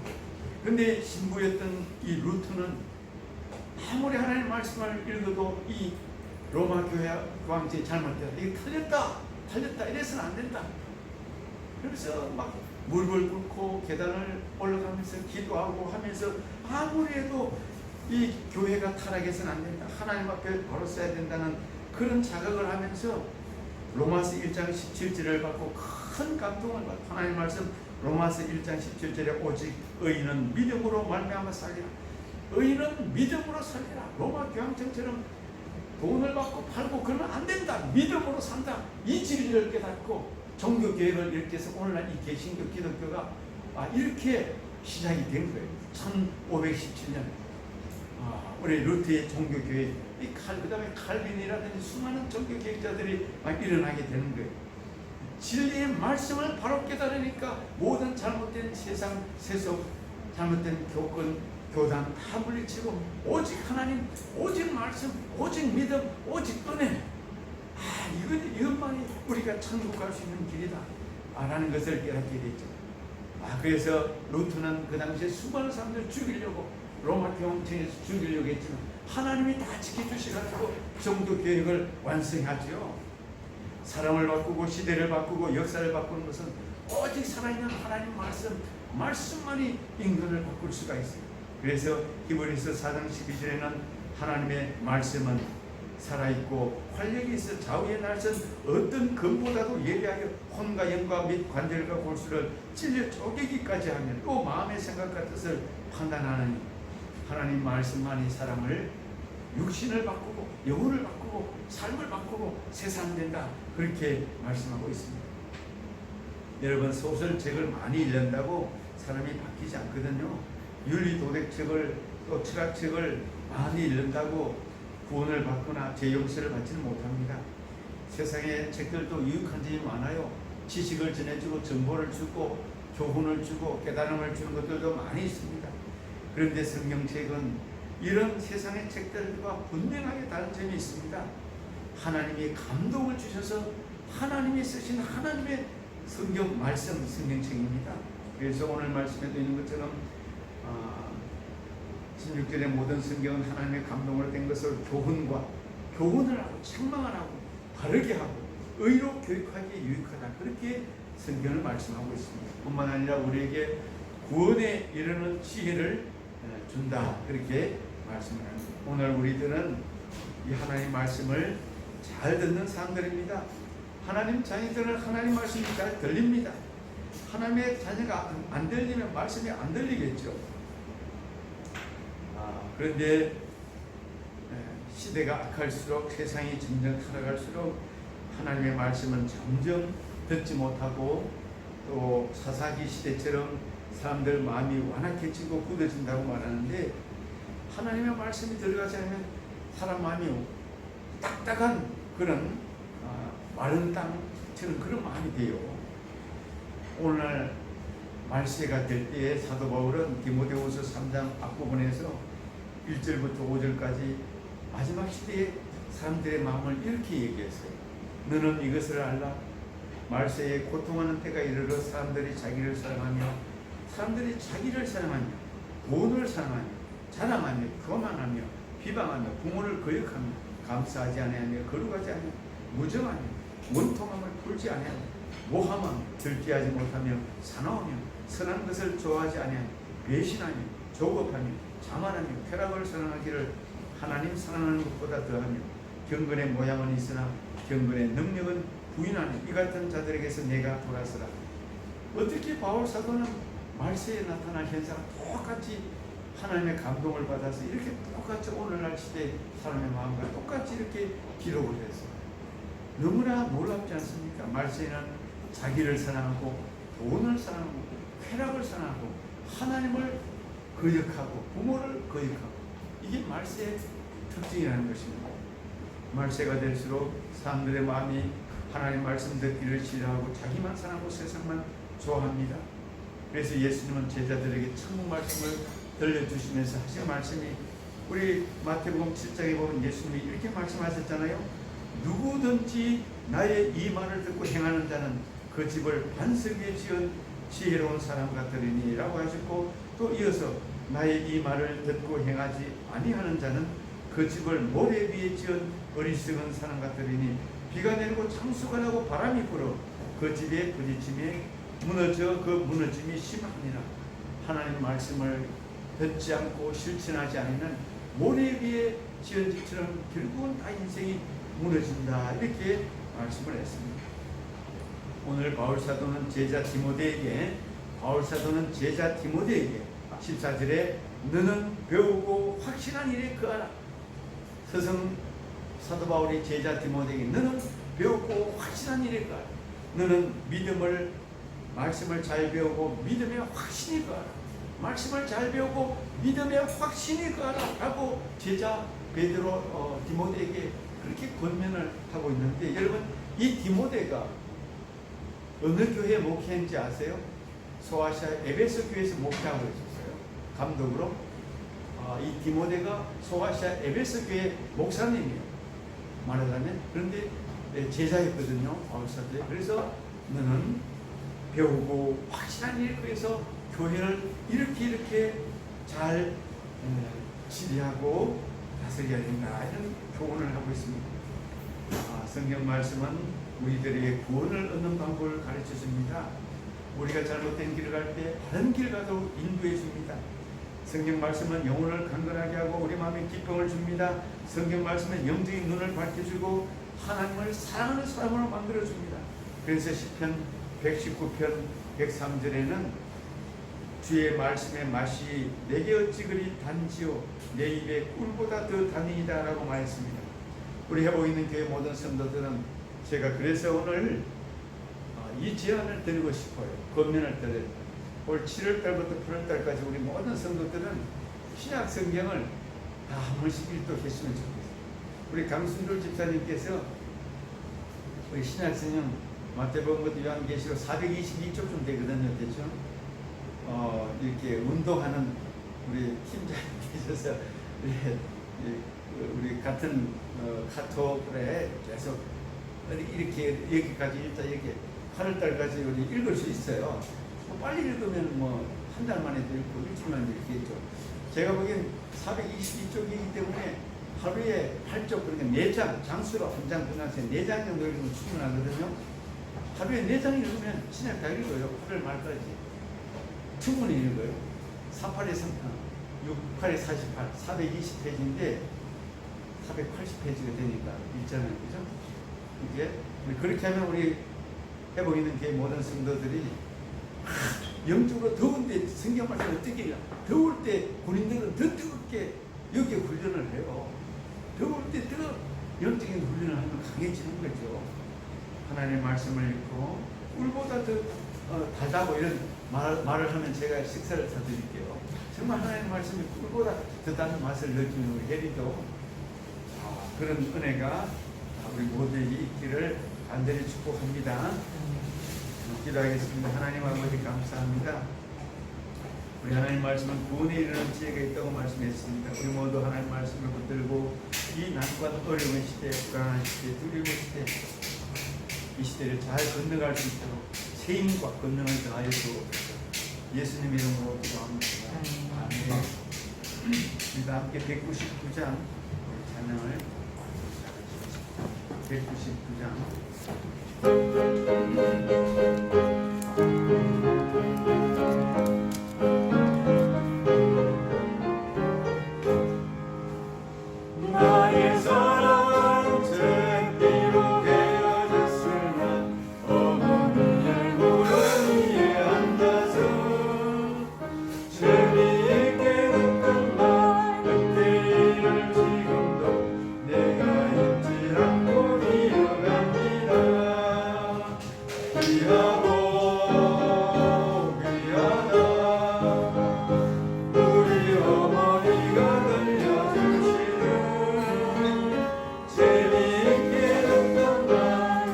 근데 신부였던 이 루터는 아무리 하나님 말씀을 읽어도 이 로마 교회 교황청이 잘못됐다, 이게 틀렸다 이래서는 안 된다. 그래서 막 무릎을 꿇고 계단을 올라가면서 기도하고 하면서 아무리 해도 이 교회가 타락해서는 안 된다, 하나님 앞에 바로 서야 된다는 그런 자극을 하면서 로마서 1장 17절을 받고 큰 감동을 받고, 하나님 말씀 로마서 1장 17절에 오직 의인은 믿음으로 말미암아 살리라. 의인은 믿음으로 살리라. 로마 교황청처럼 돈을 받고 팔고 그러면 안 된다. 믿음으로 산다. 이 진리를 깨닫고 종교개혁을 이렇게 해서 오늘날 이 개신교 기독교가 이렇게 시작이 된 거예요. 1517년 우리 루트의 종교교회, 그 다음에 칼빈이라든지 수많은 종교개혁자들이 막 일어나게 되는 거예요. 진리의 말씀을 바로 깨달으니까 모든 잘못된 세상, 세속, 잘못된 교권, 교단 다 물리치고 오직 하나님, 오직 말씀, 오직 믿음, 오직 은혜, 이것만이 우리가 천국 갈 수 있는 길이다 라는 것을 깨닫게 됐죠. 그래서 루터는 그 당시에 수많은 사람들을 죽이려고 로마 교황청에서 죽이려고 했지만 하나님이 다 지켜주셔가지고 종교 계획을 완성하죠. 사람을 바꾸고 시대를 바꾸고 역사를 바꾸는 것은 오직 살아있는 하나님 말씀만이 인간을 바꿀 수가 있어요. 그래서 히브리서 4장 12절에는 하나님의 말씀은 살아있고 활력이 있어 좌우의 날선 어떤 검보다도 예리하게 혼과 영과 및 관절과 골수를 찔려 쪼개기까지 하면 또 마음의 생각과 뜻을 판단하는 하나님 말씀만이 사람을, 육신을 바꾸고 영혼을 바꾸고 삶을 바꾸고 세상 된다, 그렇게 말씀하고 있습니다. 여러분, 소설책을 많이 읽는다고 사람이 바뀌지 않거든요. 윤리도덕책을 또 철학책을 많이 읽는다고 구원을 받거나 죄용서를 받지는 못합니다. 세상에 책들도 유익한 점이 많아요. 지식을 전해주고 정보를 주고 교훈을 주고 깨달음을 주는 것들도 많이 있습니다. 그런데 성경책은 이런 세상의 책들과 분명하게 다른 점이 있습니다. 하나님이 감동을 주셔서 하나님이 쓰신 하나님의 성경 말씀 성경책입니다. 그래서 오늘 말씀에도 있는 것처럼 16절의 모든 성경은 하나님의 감동으로 된 것을 교훈을 하고 책망을 하고 바르게 하고 의로 교육하기에 유익하다. 그렇게 성경을 말씀하고 있습니다. 뿐만 아니라 우리에게 구원에 이르는 지혜를 준다. 그렇게 말씀을 합니다. 오늘 우리들은 이 하나님 말씀을 잘 듣는 사람들입니다. 하나님 자녀들은 하나님 말씀이 잘 들립니다. 하나님의 자녀가 안 들리면 말씀이 안 들리겠죠. 그런데 시대가 악할수록 세상이 점점 타락할수록 하나님의 말씀은 점점 듣지 못하고 또 사사기 시대처럼 사람들 마음이 완악해지고 굳어진다고 말하는데 하나님의 말씀이 들어가지 않으면 사람 마음이 딱딱한 그런 마른 땅처럼 그런 마음이 돼요. 오늘날 말세가 될 때에 사도 바울은 디모데후서 3장 앞부분에서 1절부터 5절까지 마지막 시대에 사람들의 마음을 이렇게 얘기했어요. 너는 이것을 알라. 말세에 고통하는 때가 이르러 사람들이 자기를 사랑하며 돈을 사랑하며 자랑하며 교만하며 비방하며 부모를 거역하며 감사하지 아니하며 거룩하지 아니하며 무정하며 원통함을 풀지 아니하며 모함하며 들기하지 못하며 사나우며 선한 것을 좋아하지 아니하며 배신하며 조급하며 자만하며 쾌락을 사랑하기를 하나님 사랑하는 것보다 더하며 경건의 모양은 있으나 경건의 능력은 부인하니 이 같은 자들에게서 내가 돌아서라. 어떻게 바울 사도는 말세에 나타날 현상 똑같이 하나님의 감동을 받아서 이렇게 똑같이 오늘날 시대 사람의 마음과 똑같이 이렇게 기록을 했어요. 너무나 놀랍지 않습니까? 말세에는 자기를 사랑하고 돈을 사랑하고 쾌락을 사랑하고 하나님을 거역하고 부모를 거역하고 이게 말세의 특징이라는 것입니다. 말세가 될수록 사람들의 마음이 하나님 말씀 듣기를 싫어하고 자기만 사랑하고 세상만 좋아합니다. 그래서 예수님은 제자들에게 천국 말씀을 들려주시면서 하신 말씀이 우리 마태복음 7장에 보면 예수님이 이렇게 말씀하셨잖아요. 누구든지 나의 이 말을 듣고 행하는 자는 그 집을 반석 위에 지은 지혜로운 사람 같으리니 라고 하셨고 또 이어서 나의 이 말을 듣고 행하지 아니하는 자는 그 집을 모래 위에 지은 어리석은 사람 같으리니 비가 내리고 창수가 나고 바람이 불어 그 집에 부딪힘에 무너져 그 무너짐이 심하니라. 하나님 말씀을 듣지 않고 실천하지 않으면 모래 위에 지은 집처럼 결국은 다 인생이 무너진다. 이렇게 말씀을 했습니다. 오늘 바울사도는 제자 디모데에게 14절에 너는 배우고 확실한 일에 거하라. 스승 사도 바울이 제자 디모데에게 너는 배우고 확실한 일에 거하라. 너는 말씀을 잘 배우고 믿음에 확신이 거하라. 말씀을 잘 배우고 믿음에 확신이 거하라 라고 제자 베드로 디모데에게 그렇게 권면을 하고 있는데 여러분 이 디모데가 어느 교회에 목회했는지 아세요? 소아시아 에베소 교회에서 목회하고 있었어요. 감독으로. 이 디모데가 소아시아 에베소 교회 목사님이에요. 말하자면. 그런데 제자였거든요. 바울사도에. 그래서 너는 배우고 확실한 일 그래서 교회를 이렇게 잘 지휘하고 다스려야 된다. 이런 교훈을 하고 있습니다. 성경 말씀은 우리들에게 구원을 얻는 방법을 가르쳐 줍니다. 우리가 잘못된 길을 갈 때 바른 길 가도록 인도해 줍니다. 성경 말씀은 영혼을 강건하게 하고 우리 마음에 기쁨을 줍니다. 성경 말씀은 영적인 눈을 밝혀주고 하나님을 사랑하는 사람으로 만들어 줍니다. 그래서 시편 119편 103절에는 주의 말씀의 맛이 내게 어찌 그리 단지요 내 입에 꿀보다 더 단이다 라고 말했습니다. 우리 해보고 있는 교회 모든 성도들은 제가 그래서 오늘 이 제안을 드리고 싶어요. 권면을 드려요. 올 7월달부터 8월달까지 우리 모든 성도들은 신약 성경을 다 한 번씩 읽도했으면 좋겠어요. 우리 강순돌 집사님께서 우리 신약 성경 마태복음부터 요한계시록 422쪽 좀 되거든요. 대충 이렇게 운동하는 우리 팀장님께서 우리 같은 카톡에 계속 이렇게 여기까지 일단 이렇게 8월달까지 우리 읽을 수 있어요. 빨리 읽으면 뭐 한 달 만에도 읽고 일주일 만에도 읽겠죠. 제가 보기엔 422쪽이기 때문에 하루에 8쪽, 그러니까 4장, 장수로 한 장 끝나서 4장 정도 읽으면 충분하거든요. 하루에 4장 읽으면 신약 다 읽어요. 8월 말까지. 충분히 읽어요. 48에 3, 68에 48, 420페이지인데 480페이지가 되니까 읽잖아요. 그죠? 이게 그렇게 하면 우리 해보이는 게 모든 성도들이 영적으로 더운데 성경 말씀 어떻게 해요? 더울 때 군인들은 더 뜨겁게 여기에 훈련을 해요. 더울 때 영적인 훈련을 하면 강해지는 거죠. 하나님의 말씀을 읽고 꿀보다 더 달다고 이런 말을 하면 제가 식사를 사드릴게요. 정말 하나님의 말씀이 꿀보다 더 단 맛을 느끼는 우리 혜리도 그런 은혜가 우리 모두에게 있기를 간절히 축복합니다. 기도하겠습니다. 하나님 아버지 감사합니다. 우리 하나님 말씀은 구원에 이르는 지혜가 있다고 말씀했습니다. 우리 모두 하나님 말씀을 붙들고 이 난관 어려운 시대, 불안한 시대, 두려운 시대, 이 시대를 잘 건너갈 수 있도록 새 힘과 건너를 더하여 주옵소서. 예수님 이름으로 기도합니다. 아멘. 우리 함께 199장 찬양을 199장 나의 사랑은 쟁기로 헤어졌으나 어머니의 무릎 위에 앉아서 재미있게 듣던 말 그때를 지금도 내가 잊지 않고 이어갑니다. 귀하고 귀하다 우리 어머니가 들려주시는 재미있게 듣던 말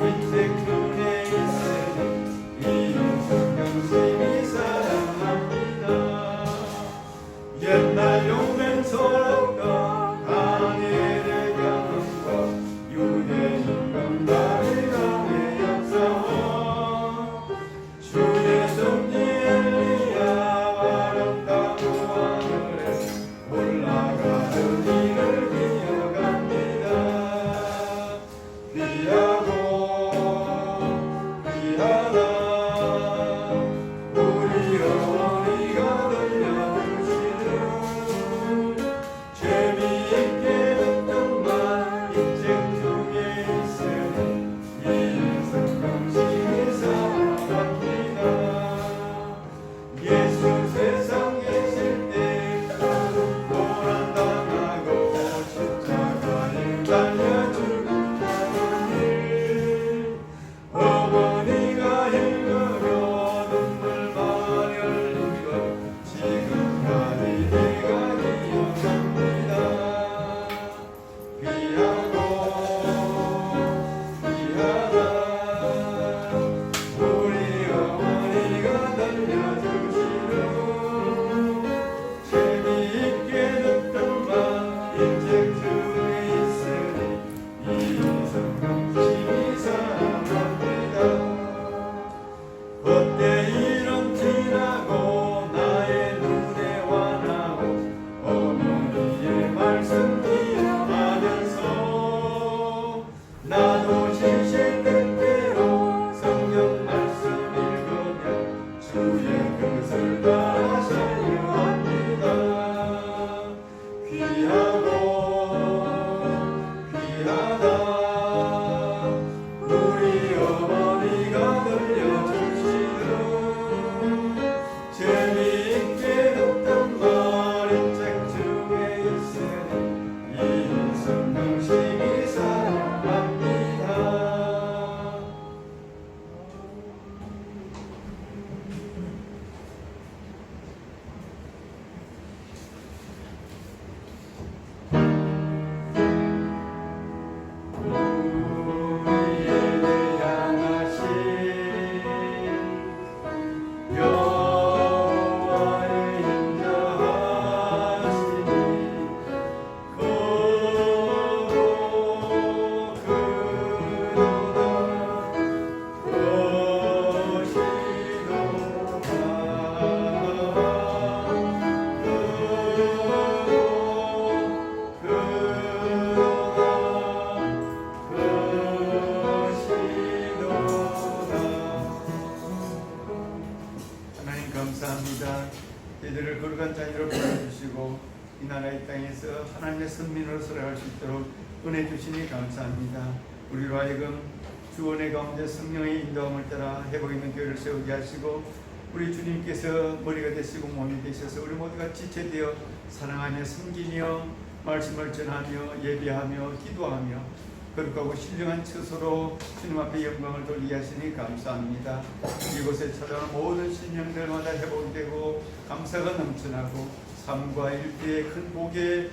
인생 중에 있으니 이 성경심이 사랑합니다. 옛날 용맹 소란과 강해의 경험과 유대인 건달의 강의 역사와 주의 섭리 엘리야 아름다고 하늘에 올라가는 이를 기억합니다. 귀하고 귀하다 우리 어머니가 들려주시는 재미있게 듣던 말 인생 중에 있으니 이 성경심이 사랑합니다. 예수 세상 계실 때 고난당하고 십자가에 달려 죽는다는 일 어머니가 읽으며 눈물 많이 흘린 것 지금까지 내가 기억합니다. 귀하고 귀하다 우리 어머니가 들려주시는 재미있게 듣던 말 인생 중에 있으니 이 성경심이 사랑합니다. 그때 이런 지나고 나의 눈에 환하고 어머니의 말씀 기억하면서 나도 실실 때때로 성경 말씀 읽으며 주의 뜻을 따라 살려합니다. 귀하고 귀하다 우리 어머니가 들려주시는 재미있게 듣던 말 인생 중에 있으니 이 성경심이 사랑합니다. 저희들을 거룩한 자녀로 불러주시고 이 나라 이 땅에서 하나님의 선민으로 살아갈 수 있도록 은혜 주시니 감사합니다. 우리로 하여금 주원의 가운데 성령의 인도함을 따라 회복 있는 교회를 세우게 하시고 우리 주님께서 머리가 되시고 몸이 되셔서 우리 모두가 지체되어 사랑하며 섬기며 말씀을 전하며 예배하며 기도하며 거룩하고 신령한 처소로 주님 앞에 영광을 돌리게 하시니 감사합니다. 이곳에 찾아오는 모든 신령들마다 회복되고 감사가 넘쳐나고 삶과 일대의 큰 복의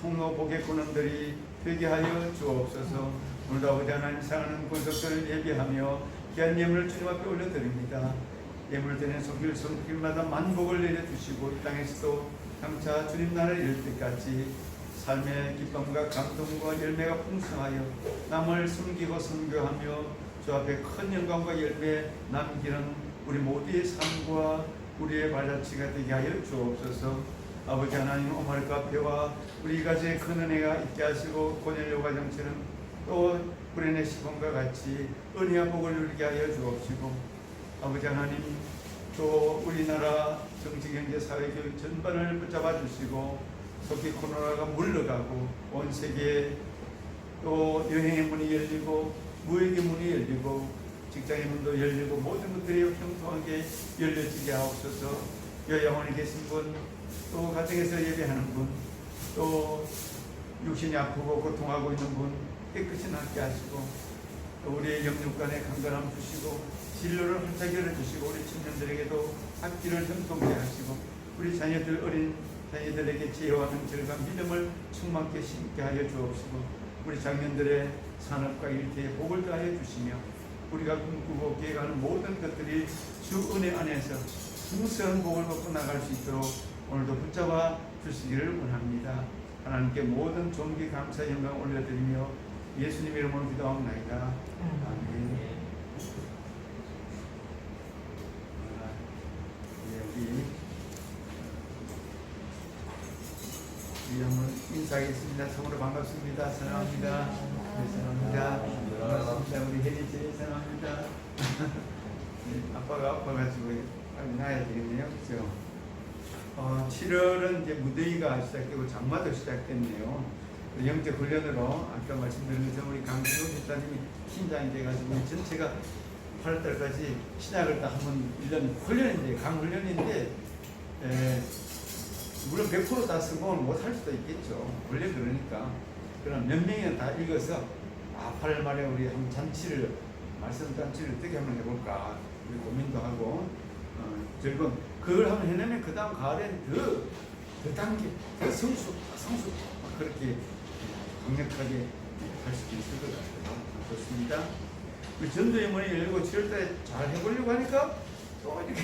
통로 복의 권원들이 되게 하여 주옵소서. 오늘도 아버지 하나님 사랑하는 권속들을 예배하며 귀한 예물을 주님 앞에 올려드립니다. 예물드리는 손길 손길마다 만복을 내려주시고 이 땅에서도 장차 주님 나라를 이룰 때까지 삶의 기쁨과 감동과 열매가 풍성하여 남을 섬기고 선교하며 주 앞에 큰 영광과 열매 남기는 우리 모두의 삶과 우리의 발자취가 되게 하여 주옵소서. 아버지 하나님 오마르 카페와 우리 가정에 큰 은혜가 있게 하시고 고넬료 가정처럼 또 구레네 시범과 같이 은혜와 복을 누리게 하여 주옵시고 아버지 하나님 또 우리나라 정치, 경제, 사회, 교육 전반을 붙잡아 주시고 속히 코로나가 물러가고 온 세계에 또 여행의 문이 열리고 무역의 문이 열리고 직장의 문도 열리고 모든 것들이 평통하게 열려지게 하옵소서. 요양원에 계신 분, 또 가정에서 예배하는 분, 또 육신이 아프고 고통하고 있는 분 깨끗이 낫게 하시고 또 우리의 영육간에 강건함 주시고 진로를 활짝 열어주시고 우리 청년들에게도 앞길을 형통케 하시고 우리 자녀들 어린 자녀들에게 지혜와 명철과 믿음을 충만케 심게 하여 주옵시고 우리 장년들의 산업과 일터에 복을 더하여 주시며 우리가 꿈꾸고 계획하는 모든 것들이 주 은혜 안에서 풍성한 복을 받고 나갈 수 있도록 오늘도 붙잡아 주시기를 원합니다. 하나님께 모든 존귀 감사 영광 올려드리며 예수님 이름으로 기도하옵나이다. 아멘. 우리 한번 인사하겠습니다. 참으로 반갑습니다. 사랑합니다. 네, 사랑합니다. 반갑습니다. 우리 혜리씨 사랑합니다. 아빠가 아파가지고 빨리 나야 되겠네요. 그렇죠? 7월은 이제 무더위가 시작되고 장마도 시작됐네요. 영적 훈련으로 아까 말씀드린 것처럼 우리 강신호 집사님이 팀장이 돼가지고 전체가 8월달까지 신학을 딱 한번 1년 훈련인데 강훈련인데 물론 100% 다 성공을 못할 수도 있겠죠. 원래 그러니까. 그럼 몇 명이나 다 읽어서 8월 말에 우리 한 잔치를 말씀 잔치를 어떻게 한번 해볼까 우리 고민도 하고 즐거운 그걸 한번 해내면 그 다음 가을엔 더 단계 더 성수 그렇게 강력하게 할 수도 있을 것 같아요. 좋습니다. 우리 전도회문이 열리고 7월달에 잘 해보려고 하니까 또 이렇게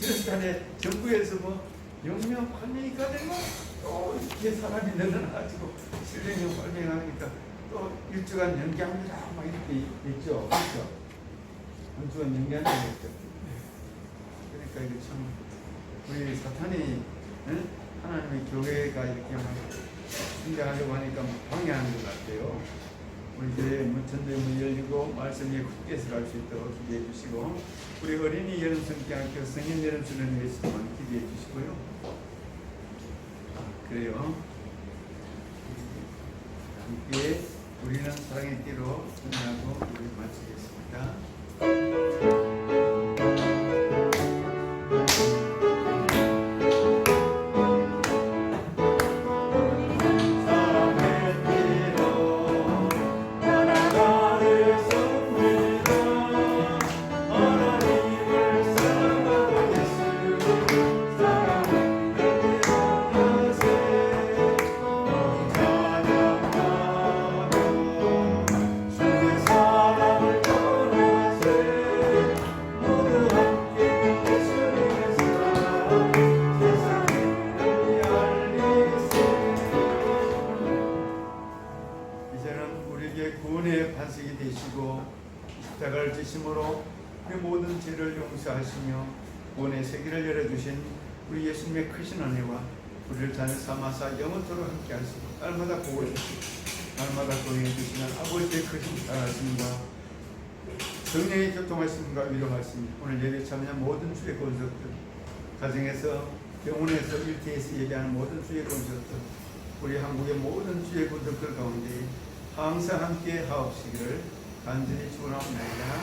7월달에 정부에서 뭐 0명 8명이 가되고 또 이렇게 사람이 늘어나가지고 7명 8명 하니까 또 일주간 연기합니다 막 이렇게 있죠. 그렇죠? 한 주간 연기한다고 했죠. 그러니까 이게 참 우리 사탄이 하나님의 교회가 이렇게 막 성장하려고 하니까 방해하는 것 같아요. 우리 이제 전도회문이 열리고 말씀이 굳게서 갈 수 있도록 기대해 주시고 우리 어린이 여름성경학교 성인 여름수련을 위해서만 기대해 주시고요. 그래요. 함께 우리는 사랑의 띠로 끝나고 우리 마치겠습니다. 십자가를 지심으로 우리 모든 죄를 용서하시며 구원의 세계를 열어주신 우리 예수님의 크신 은혜와 우리를 자녀 삼아사 영원토록 함께 하시고 날마다 복을 주시고 날마다 도행해 주시는 아버지의 크신 사랑하심과 성령의 교통하심과 위로하심 오늘 예배 참여한 모든 주의 권속들 가정에서 병원에서 일터에서 예배하는 모든 주의 권속들, 우리 한국의 모든 주의 권속들 가운데 항상 함께 하옵시기를 간절히 축원하옵나이다.